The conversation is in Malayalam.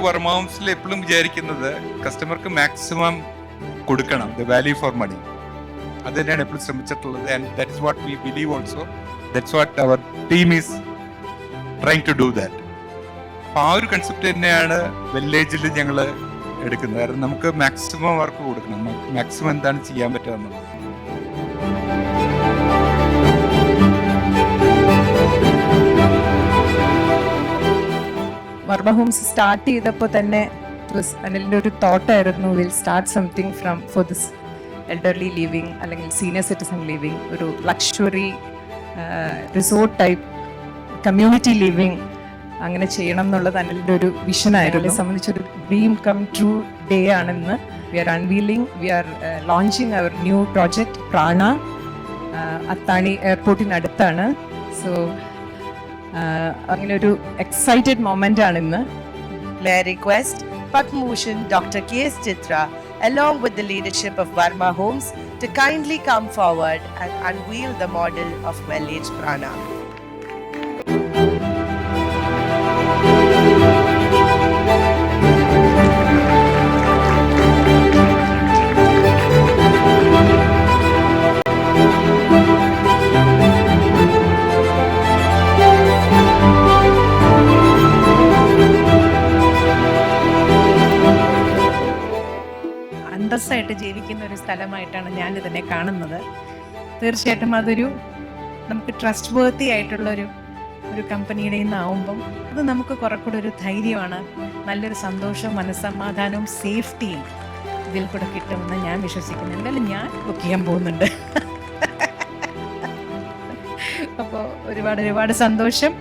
വർമ്മ ഹോംസിൽ എപ്പോഴും വിചാരിക്കുന്നത് കസ്റ്റമർക്ക് മാക്സിമം കൊടുക്കണം, ദ വാല്യൂ ഫോർ മണി. അത് തന്നെയാണ് എപ്പോഴും ശ്രമിച്ചിട്ടുള്ളത്. And that is what we believe also. That's what our team is trying to do that. അപ്പോൾ ആ ഒരു കൺസെപ്റ്റ് തന്നെയാണ് വില്ലേജിൽ ഞങ്ങൾ എടുക്കുന്നത്. കാരണം നമുക്ക് മാക്സിമം വർക്ക് കൊടുക്കണം, മാക്സിമം എന്താണ് ചെയ്യാൻ പറ്റുക എന്നുള്ളത്. വർമ്മ ഹോംസ് സ്റ്റാർട്ട് ചെയ്തപ്പോൾ തന്നെ അനിലിൻ്റെ ഒരു തോട്ടായിരുന്നു, will start something from for this elderly living അല്ലെങ്കിൽ സീനിയർ സിറ്റിസൺ ലിവിങ്, ഒരു luxury resort type community living അങ്ങനെ ചെയ്യണം എന്നുള്ളത് അനിലിൻ്റെ ഒരു വിഷനായിരുന്നു. സംബന്ധിച്ചൊരു ഡ്രീം കം ട്രൂ ഡേ ആണെന്ന്. We are unveiling, we are launching our new project Prana, Athani എയർപോർട്ടിനടുത്താണ്. So അങ്ങനെ ഒരു എക്സൈറ്റഡ് മൊമെന്റ് ആണ് ഇന്ന്. May I request Padma Bhushan Dr. K.S. Chitra, along with the leadership of Varma Homes, to kindly come forward and unveil the model of Village Prana. അന്തസ്സായിട്ട് ജീവിക്കുന്ന ഒരു സ്ഥലമായിട്ടാണ് ഞാനിതിനെ കാണുന്നത്. തീർച്ചയായിട്ടും അതൊരു നമുക്ക് ട്രസ്റ്റ് വേർത്തി ആയിട്ടുള്ളൊരു കമ്പനിയുടെ നിന്നാവുമ്പം അത് നമുക്ക് കുറച്ചുകൂടെ ഒരു ധൈര്യമാണ്, നല്ലൊരു സന്തോഷവും മനസ്സമാധാനവും സേഫ്റ്റിയും ഇതിൽ കൂടെ കിട്ടുമെന്ന് ഞാൻ വിശ്വസിക്കുന്നു. എന്തായാലും ഞാൻ ബുക്ക് ചെയ്യാൻ പോകുന്നുണ്ട്. അപ്പോൾ ഒരുപാട് സന്തോഷം.